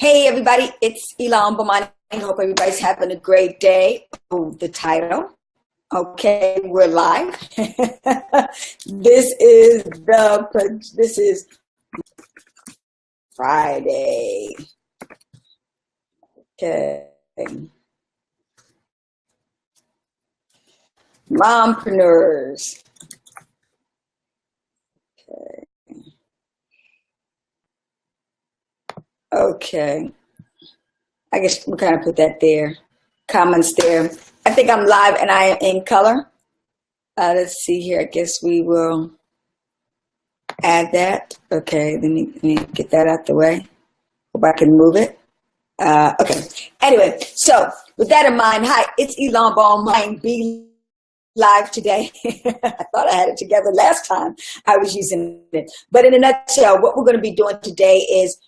Hey everybody, it's Ilan Bomani. I hope everybody's having a great day. Oh, the title. Okay, we're live. This is Friday. Okay. Mompreneurs. Okay. I guess we'll kind of put that there. Comments there. I think I'm live and I am in color. Let's see here. I guess we will add that. Okay, let me get that out the way. Hope I can move it. Okay. Anyway, so with that in mind, hi, it's Ilan Bomani. Be live today. I thought I had it together last time I was using it. But in a nutshell, what we're going to be doing today is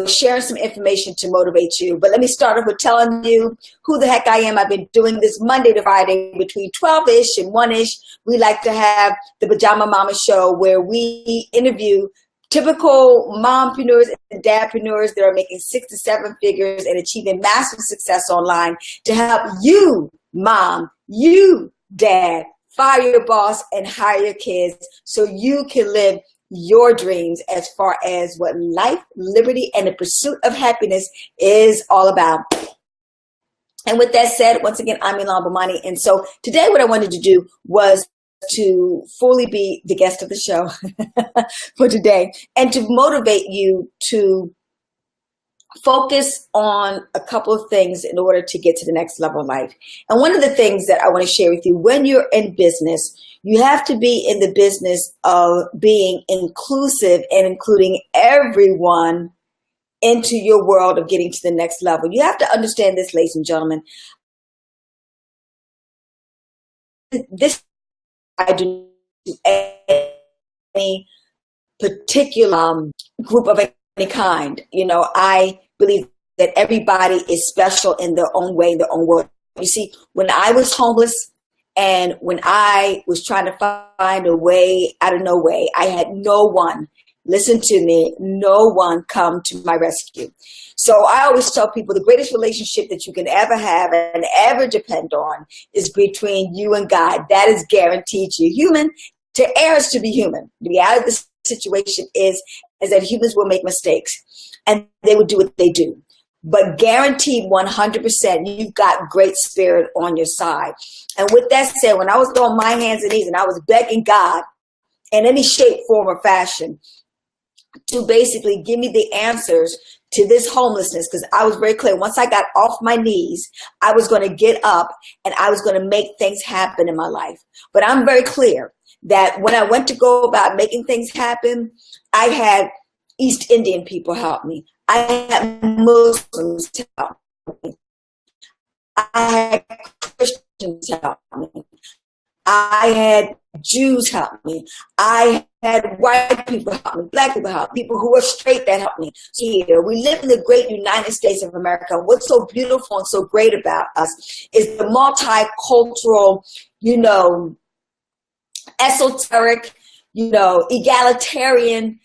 sharing some information to motivate you. But let me start off with telling you who the heck I am. I've been doing this Monday to Friday between 12-ish and 1-ish. We like to have the Pajama Momma show where we interview typical mompreneurs and dadpreneurs that are making 6 to 7 figures and achieving massive success online to help you, mom, you, dad, fire your boss and hire your kids so you can live your dreams as far as what life, liberty, and the pursuit of happiness is all about. And with that said, once again, I'm Ilan Bomani. And so today what I wanted to do was to fully be the guest of the show for today and to motivate you to focus on a couple of things in order to get to the next level of life. And one of the things that I want to share with you, when you're in business, you have to be in the business of being inclusive and including everyone into your world of getting to the next level. You have to understand this, ladies and gentlemen. This I do any particular group of any kind. I believe that everybody is special in their own way, in their own world. You see, when I was homeless and when I was trying to find a way out of no way, I had no one, listen to me, no one come to my rescue. So I always tell people the greatest relationship that you can ever have and ever depend on is between you and God. That is guaranteed. You're human. To err is to be human. The reality of the situation is that humans will make mistakes and they will do what they do. But guaranteed 100%, you've got great spirit on your side. And with that said, when I was on my hands and knees and I was begging God in any shape, form, or fashion to basically give me the answers to this homelessness, because I was very clear, once I got off my knees, I was going to get up and I was going to make things happen in my life. But I'm very clear that when I went to go about making things happen, I had East Indian people help me. I had Muslims help me. I had Christians help me. I had Jews help me. I had white people help me, black people help me, people who were straight that helped me. So here, we live in the great United States of America. What's so beautiful and so great about us is the multicultural, esoteric, egalitarian,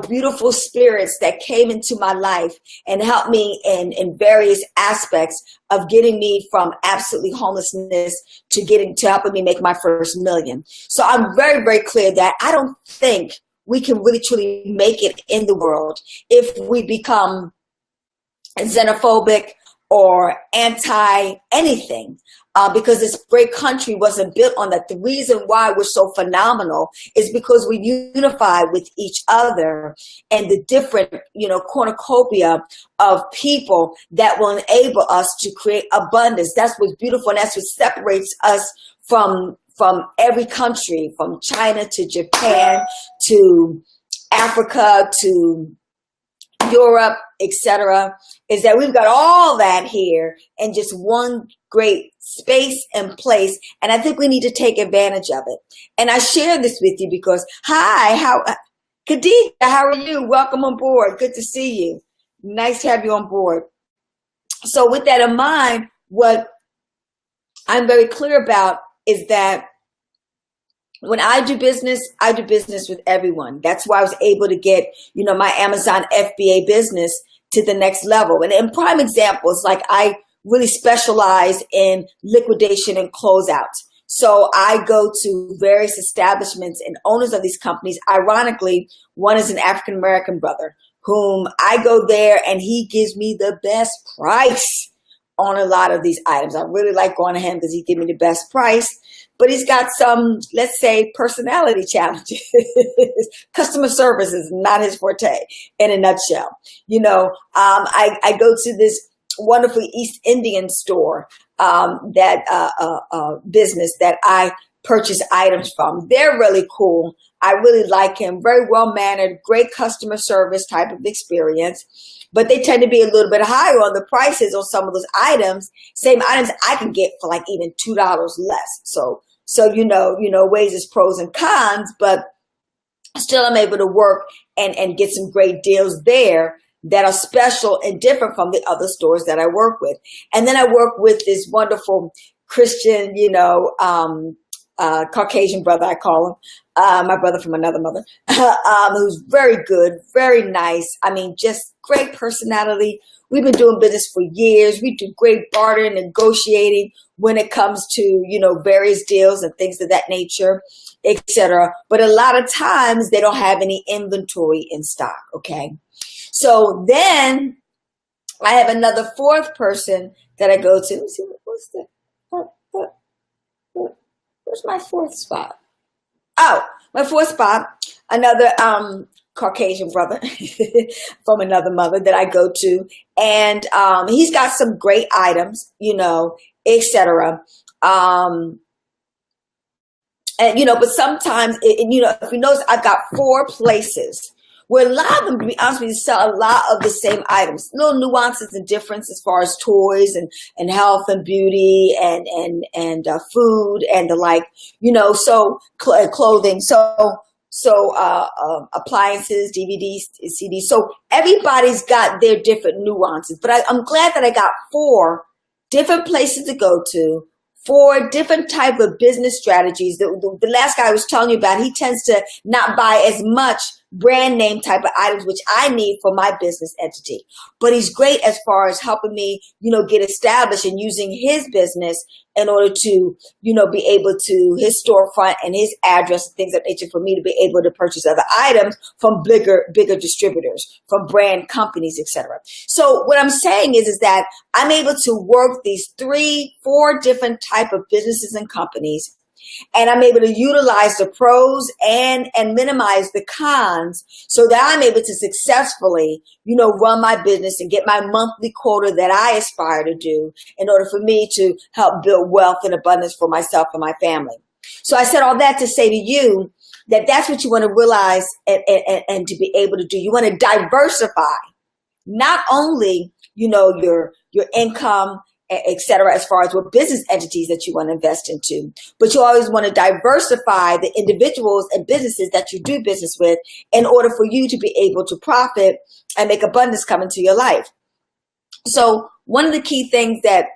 beautiful spirits that came into my life and helped me in various aspects of getting me from absolutely homelessness to helping me make my first million. So I'm very, very clear that I don't think we can really truly make it in the world if we become xenophobic or anti anything. Because this great country wasn't built on that. The reason why we're so phenomenal is because we unify with each other and the different, cornucopia of people that will enable us to create abundance. That's what's beautiful, and that's what separates us from every country, from China to Japan to Africa to Europe, etc., is that we've got all that here in just one great space and place, and I think we need to take advantage of it. And I share this with you because, Khadija, how are you? Welcome on board. Good to see you. Nice to have you on board. So with that in mind, what I'm very clear about is that when I do business with everyone. That's why I was able to get, my Amazon FBA business to the next level. And in prime examples, like I really specialize in liquidation and closeouts. So I go to various establishments and owners of these companies. Ironically, one is an African-American brother whom I go there and he gives me the best price on a lot of these items. I really like going to him because he gives me the best price, but he's got some, let's say, personality challenges. Customer service is not his forte in a nutshell. I go to this wonderful East Indian store, business that I purchase items from. They're really cool. I really like him. Very well mannered, great customer service type of experience. But they tend to be a little bit higher on the prices on some of those items. Same items I can get for like even $2 less. So weighs its pros and cons, but still I'm able to work and get some great deals there that are special and different from the other stores that I work with. And then I work with this wonderful Christian, Caucasian brother, I call him, my brother from another mother, who's very good, very nice. I mean, just great personality. We've been doing business for years. We do great bartering, negotiating when it comes to, various deals and things of that nature, etc. But a lot of times they don't have any inventory in stock. Okay. So then I have another fourth person that I go to. Let me see, what's that? Where's my fourth spot? Oh, my fourth spot, another Caucasian brother from another mother that I go to. And he's got some great items, etc. But sometimes, if you notice, I've got 4 places where a lot of them, to be honest with you, sell a lot of the same items. Little nuances and difference as far as toys and health and beauty and food and the like, clothing. So appliances, DVDs, CDs. So everybody's got their different nuances. But I'm glad that I got 4 different places to go to, 4 different type of business strategies. The last guy I was telling you about, he tends to not buy as much brand name type of items, which I need for my business entity. But he's great as far as helping me, get established and using his business in order to, be able to his storefront and his address and things of that nature for me to be able to purchase other items from bigger distributors, from brand companies, etc. So what I'm saying is that I'm able to work these 3-4 different type of businesses and companies. And I'm able to utilize the pros and minimize the cons so that I'm able to successfully, run my business and get my monthly quota that I aspire to do in order for me to help build wealth and abundance for myself and my family. So I said all that to say to you that that's what you want to realize and to be able to do. You want to diversify not only, your income, etc., as far as what business entities that you want to invest into. But you always want to diversify the individuals and businesses that you do business with in order for you to be able to profit and make abundance come into your life. So one of the key things that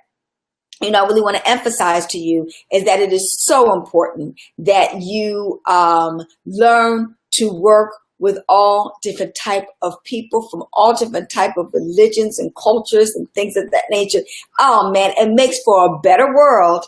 I really want to emphasize to you is that it is so important that you learn to work with all different type of people from all different type of religions and cultures and things of that nature. Oh man, it makes for a better world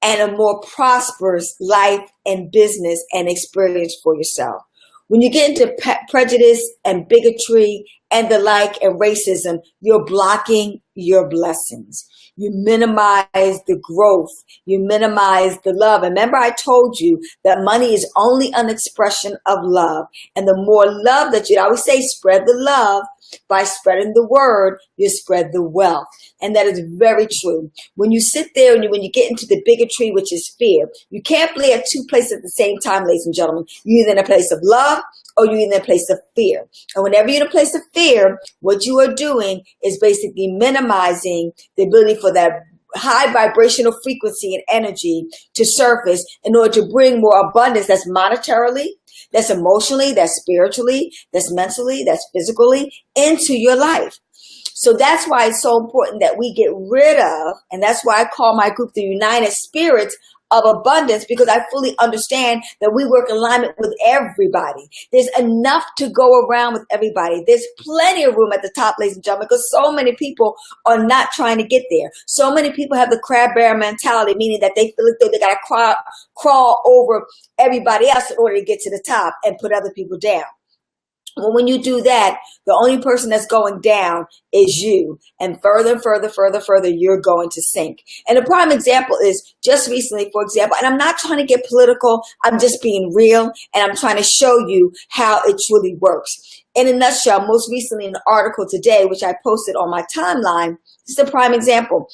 and a more prosperous life and business and experience for yourself. When you get into prejudice and bigotry and the like and racism, you're blocking your blessings. You minimize the growth. You minimize the love. And remember, I told you that money is only an expression of love. And the more love that I always say, spread the love. By spreading the word, you spread the wealth. And that is very true. When you sit there and when you get into the bigotry, which is fear, you can't play at 2 places at the same time, ladies and gentlemen. You're either in a place of love or you're in a place of fear. And whenever you're in a place of fear, what you are doing is basically minimizing the ability for that high vibrational frequency and energy to surface in order to bring more abundance that's monetarily, that's emotionally, that's spiritually, that's mentally, that's physically into your life. So that's why it's so important that we get rid of, and that's why I call my group the United Spirits of abundance, because I fully understand that we work in alignment with everybody. There's enough to go around with everybody. There's plenty of room at the top, ladies and gentlemen, because so many people are not trying to get there. So many people have the crab bear mentality, meaning that they feel as though they got to crawl over everybody else in order to get to the top and put other people down. Well, when you do that, the only person that's going down is you. And further, you're going to sink. And a prime example is just recently, for example, and I'm not trying to get political, I'm just being real, and I'm trying to show you how it truly works. In a nutshell, most recently in an article today, which I posted on my timeline, this is a prime example.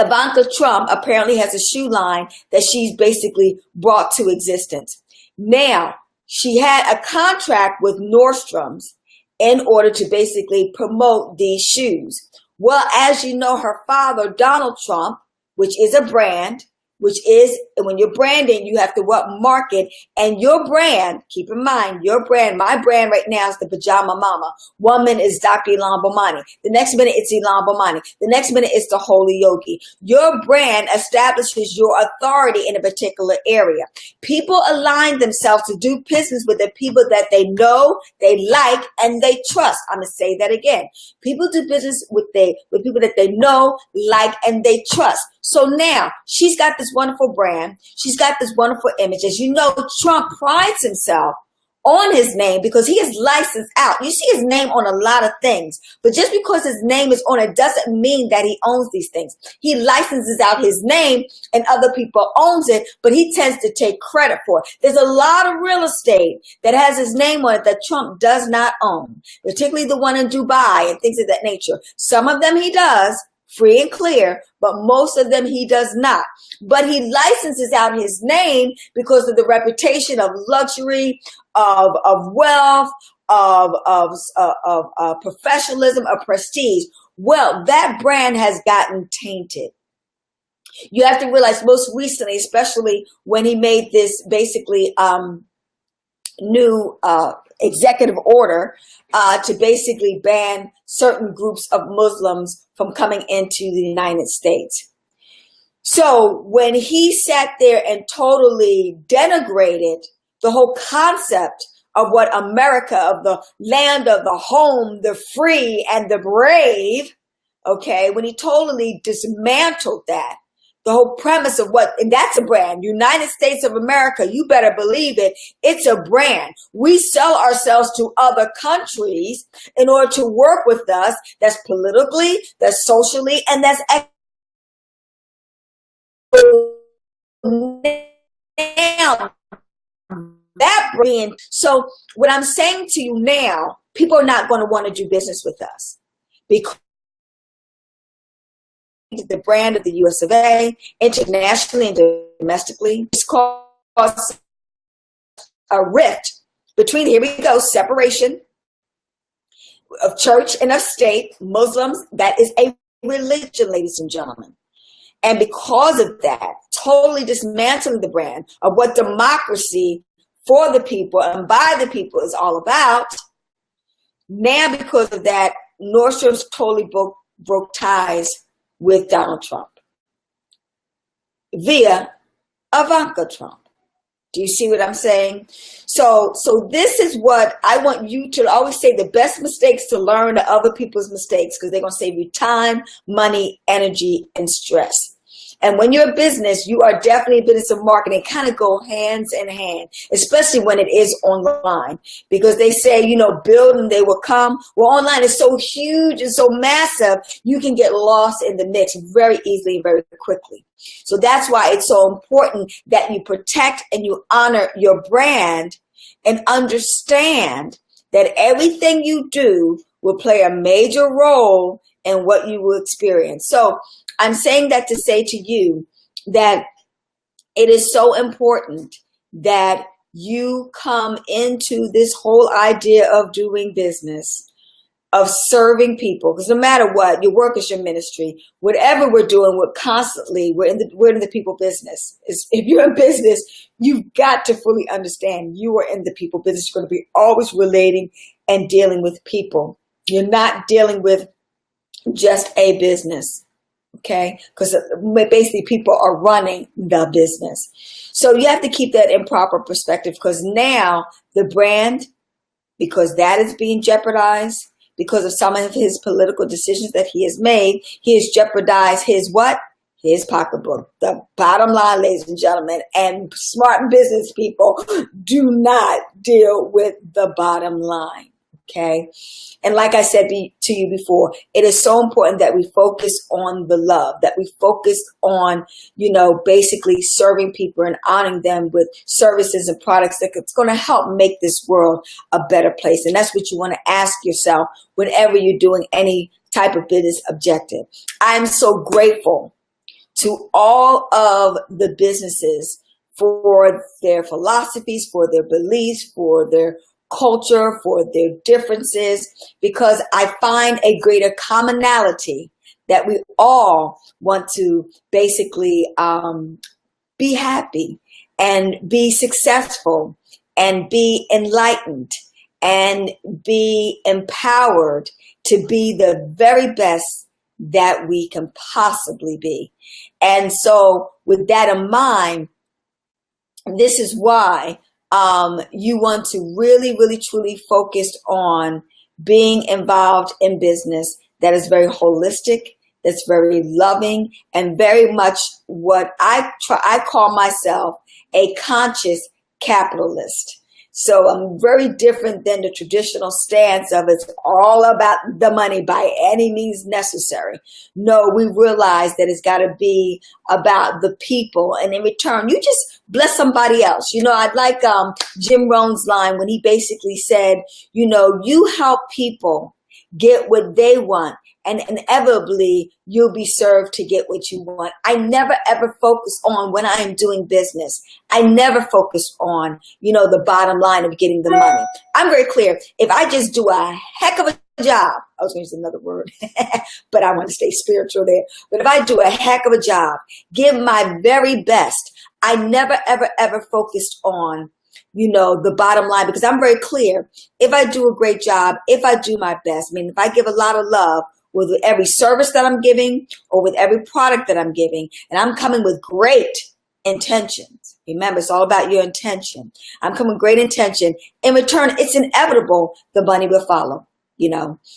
Ivanka Trump apparently has a shoe line that she's basically brought to existence. Now, she had a contract with Nordstrom's in order to basically promote these shoes. Well, as you know, her father, Donald Trump, which is a brand, which is, when you're branding, you have to market, and your brand, keep in mind, your brand, my brand right now is the Pajama Momma. 1 minute is Dr. Ilan Bomani. The next minute it's Ilan Bomani. The next minute it's the Holy Yogi. Your brand establishes your authority in a particular area. People align themselves to do business with the people that they know, they like, and they trust. I'm going to say that again. People do business with people that they know, like, and they trust. So now she's got this wonderful brand. She's got this wonderful image. As you know, Trump prides himself on his name because he is licensed out. You see his name on a lot of things, but just because his name is on it doesn't mean that he owns these things. He licenses out his name and other people owns it, but he tends to take credit for it. There's a lot of real estate that has his name on it that Trump does not own, particularly the one in Dubai and things of that nature. Some of them he does, free and clear, but most of them he does not. But he licenses out his name because of the reputation of luxury, of wealth, of professionalism, of prestige. Well, that brand has gotten tainted. You have to realize most recently, especially when he made this basically new executive order to basically ban certain groups of Muslims from coming into the United States. So when he sat there and totally denigrated the whole concept of what America, of the land of the home, the free and the brave, okay, when he totally dismantled that, the whole premise of and that's a brand, United States of America, you better believe it, it's a brand. We sell ourselves to other countries in order to work with us. That's politically, that's socially, and that's now that brand. So what I'm saying to you now, people are not going to want to do business with us because the brand of the US of A, internationally and domestically, it's caused a rift between, here we go, separation of church and of state. Muslims, that is a religion, ladies and gentlemen. And because of that, totally dismantling the brand of what democracy for the people and by the people is all about. Now, because of that, Nordstrom's totally broke ties with Donald Trump via Ivanka Trump. Do you see what I'm saying? So this is what I want you to always say: the best mistakes to learn are other people's mistakes, because they're going to save you time, money, energy, and stress. And when you're a business, you are definitely a business of marketing. Kind of go hands in hand, especially when it is online, because they say, build and they will come. Well, online is so huge and so massive, you can get lost in the mix very easily and very quickly. So that's why it's so important that you protect and you honor your brand and understand that everything you do will play a major role in what you will experience. So I'm saying that to say to you that it is so important that you come into this whole idea of doing business, of serving people, because no matter what, your work is your ministry. Whatever we're doing, we're in the people business. If you're in business, you've got to fully understand you are in the people business. You're going to be always relating and dealing with people. You're not dealing with just a business. Okay, because basically people are running the business. So you have to keep that in proper perspective, because now the brand, because that is being jeopardized because of some of his political decisions that he has made, he has jeopardized his what? His pocketbook. The bottom line, ladies and gentlemen, and smart business people, do not deal with the bottom line. Okay. And like I said to you before, it is so important that we focus on the love, that we focus on, basically serving people and honoring them with services and products that's going to help make this world a better place. And that's what you want to ask yourself whenever you're doing any type of business objective. I'm so grateful to all of the businesses for their philosophies, for their beliefs, for their culture, for their differences, because I find a greater commonality that we all want to basically be happy and be successful and be enlightened and be empowered to be the very best that we can possibly be. And so with that in mind, this is why you want to really, really, truly focus on being involved in business that is very holistic, that's very loving, and very much what I call myself a conscious capitalist. So I'm very different than the traditional stance of it's all about the money by any means necessary. No, we realize that it's got to be about the people. And in return, you just bless somebody else. I'd like Jim Rohn's line when he basically said, you help people get what they want, and inevitably you'll be served to get what you want. I never ever focus on when I am doing business. I never focus on, the bottom line of getting the money. I'm very clear. If I just do a heck of a job, I was going to use another word, but I want to stay spiritual there. But if I do a heck of a job, give my very best, I never ever ever focused on the bottom line, because I'm very clear. If I do a great job, if I do my best, if I give a lot of love with every service that I'm giving or with every product that I'm giving, and I'm coming with great intentions. Remember, it's all about your intention. I'm coming with great intention. In return, it's inevitable the money will follow.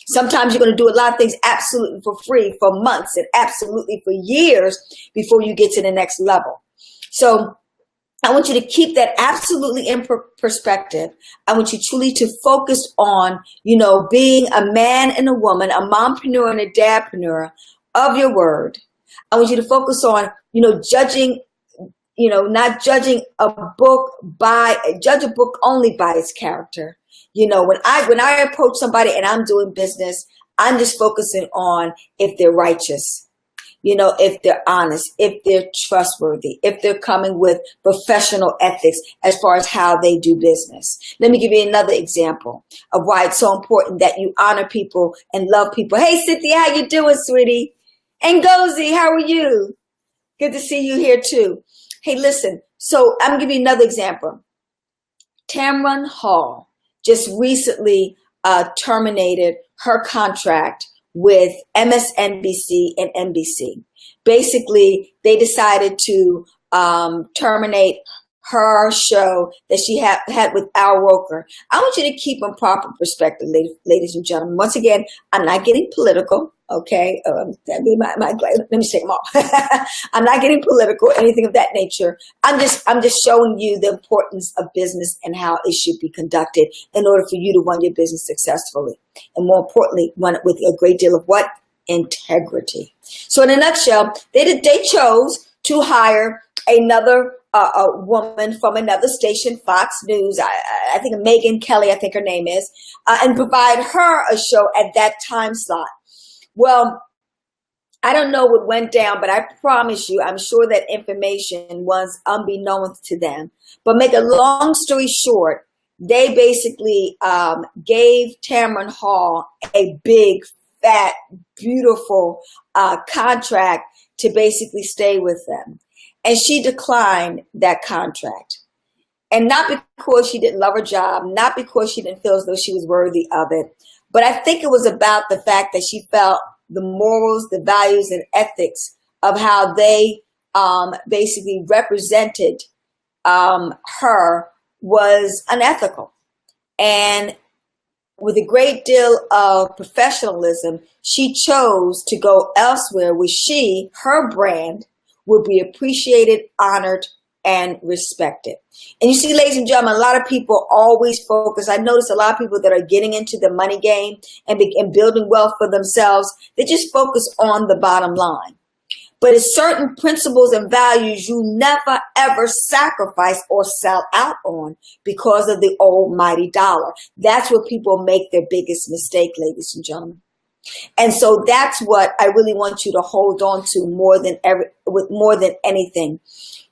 Sometimes you're going to do a lot of things absolutely for free for months and absolutely for years before you get to the next level. So I want you to keep that absolutely in perspective. I want you truly to focus on, being a man and a woman, a mompreneur and a dadpreneur of your word. I want you to focus on, judging, not judging judge a book only by its character. When I approach somebody and I'm doing business, I'm just focusing on if they're righteous. If they're honest, if they're trustworthy, if they're coming with professional ethics as far as how they do business. Let me give you another example of why it's so important that you honor people and love people. Hey, Cynthia, how you doing, sweetie? And Gozi, how are you? Good to see you here too. Hey, listen, so I'm going to give you another example. Tamron Hall just recently terminated her contract with MSNBC and NBC. Basically, they decided to terminate her show that she had with Al Roker. I want you to keep in proper perspective, ladies and gentlemen. Once again, I'm not getting political, okay? Let me take them off. I'm not getting political, anything of that nature. I'm just showing you the importance of business and how it should be conducted in order for you to run your business successfully. And more importantly, run it with a great deal of what? Integrity. So in a nutshell, they chose to hire another a woman from another station, Fox News, I think Megyn Kelly, I think her name is, and provide her a show at that time slot. Well, I don't know what went down, but I promise you, I'm sure that information was unbeknownst to them. But make a long story short, they basically gave Tamron Hall a big, fat, beautiful contract to basically stay with them. And she declined that contract. And not because she didn't love her job, not because she didn't feel as though she was worthy of it, but I think it was about the fact that she felt the morals, the values, and ethics of how they basically represented her was unethical. And with a great deal of professionalism, she chose to go elsewhere where her brand, would be appreciated, honored, and respected. And you see, ladies and gentlemen, a lot of people always focus. I notice a lot of people that are getting into the money game and building wealth for themselves, they just focus on the bottom line. But it's certain principles and values you never, ever sacrifice or sell out on because of the almighty dollar. That's where people make their biggest mistake, ladies and gentlemen. And so that's what I really want you to hold on to more than anything.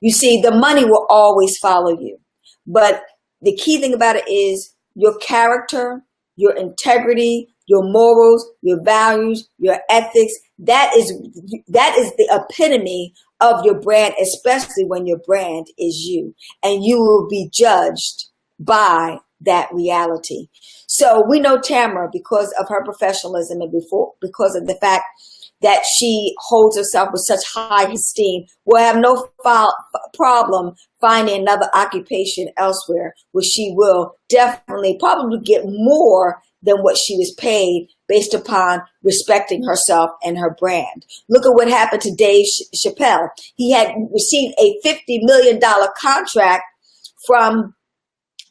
You see, the money will always follow you. But the key thing about it is your character, your integrity, your morals, your values, your ethics. That is the epitome of your brand, especially when your brand is you, and you will be judged by that reality. So we know Tamara because of her professionalism and because of the fact that she holds herself with such high esteem, will have no problem finding another occupation elsewhere where she will definitely probably get more than what she was paid based upon respecting herself and her brand. Look at what happened to Dave Chappelle. He had received a $50 million contract from,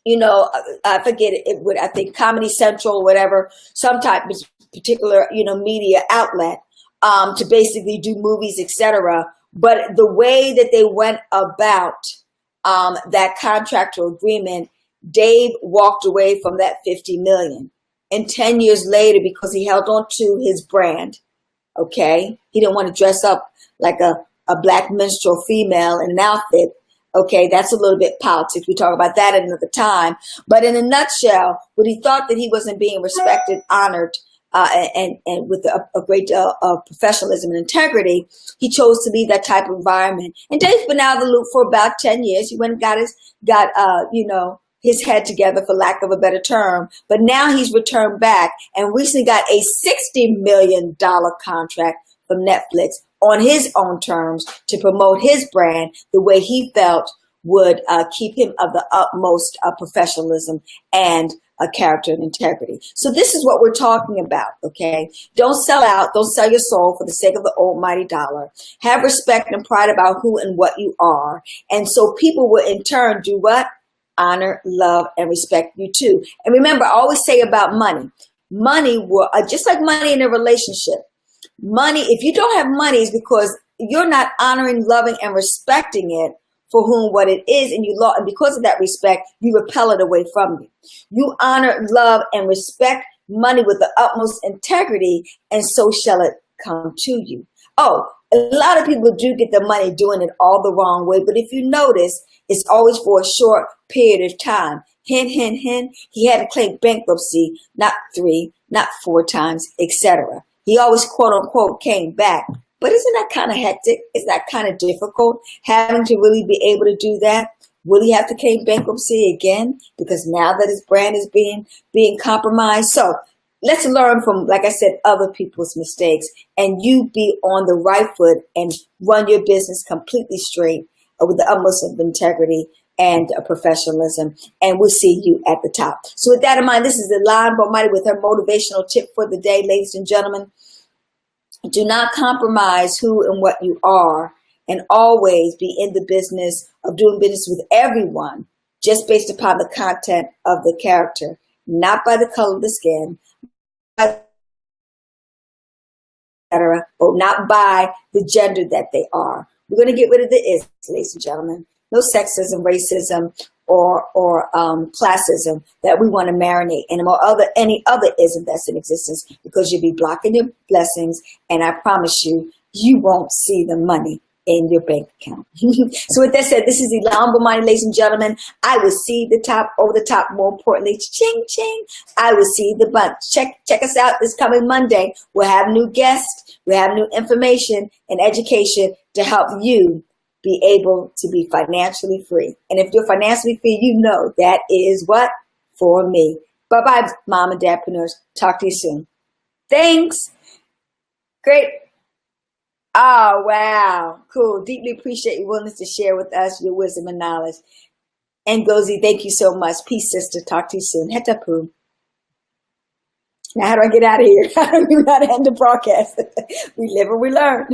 I forget it, I think Comedy Central or whatever, some type of particular, media outlet, to basically do movies, etc. But the way that they went about that contractual agreement, Dave walked away from that $50 million. And 10 years later, because he held on to his brand, okay, he didn't want to dress up like a black minstrel female in an outfit. Okay, that's a little bit politics. We talk about that another time. But in a nutshell, when he thought that he wasn't being respected, honored, and with a great deal of professionalism and integrity, he chose to leave that type of environment. And Dave's been out of the loop for about 10 years. He went and got his head together, for lack of a better term. But now he's returned back and recently got a $60 million contract from Netflix on his own terms to promote his brand the way he felt would keep him of the utmost professionalism and character and integrity. So this is what we're talking about, okay? Don't sell out. Don't sell your soul for the sake of the almighty dollar. Have respect and pride about who and what you are. And so people will in turn do what? Honor, love, and respect you too. And remember, I always say about money. Money will, just like money in a relationship. Money, if you don't have money, is because you're not honoring, loving, and respecting it for whom what it is, and and because of that respect, you repel it away from you. You honor, love, and respect money with the utmost integrity, and so shall it come to you. Oh, a lot of people do get the money doing it all the wrong way, but if you notice, it's always for a short period of time. Hint, hint, hint. He had to claim bankruptcy, not 3, not 4 times, etc. He always, quote unquote, came back. But isn't that kind of hectic? Isn't that kind of difficult, having to really be able to do that? Will he have to claim bankruptcy again? Because now that his brand is being compromised. So let's learn from, like I said, other people's mistakes, and you be on the right foot and run your business completely straight with the utmost of integrity and professionalism, and we'll see you at the top. So with that in mind, this is Ilana Bomani with her motivational tip for the day, ladies and gentlemen. Do not compromise who and what you are, and always be in the business of doing business with everyone just based upon the content of the character, not by the color of the skin, etc., or not by the gender that they are. We're going to get rid of the is, ladies and gentlemen. No sexism, racism, or classism that we want to marinate in, or any other ism that's in existence, because you'll be blocking your blessings, and I promise you, you won't see the money in your bank account. So with that said, this is Ilana Bomani, ladies and gentlemen. I will see the top, over the top, more importantly, ching, ching. I will see the bunch. Check us out this coming Monday. We'll have new guests. We'll have new information and education to help you be able to be financially free. And if you're financially free, you know that is what? For me. Bye-bye, mom and dadpreneurs. Talk to you soon. Thanks. Great. Oh, wow. Cool. Deeply appreciate your willingness to share with us your wisdom and knowledge. And Gozi, thank you so much. Peace, sister. Talk to you soon. Hetapu. Now, how do I get out of here? I don't even know how to end the broadcast. We live and we learn.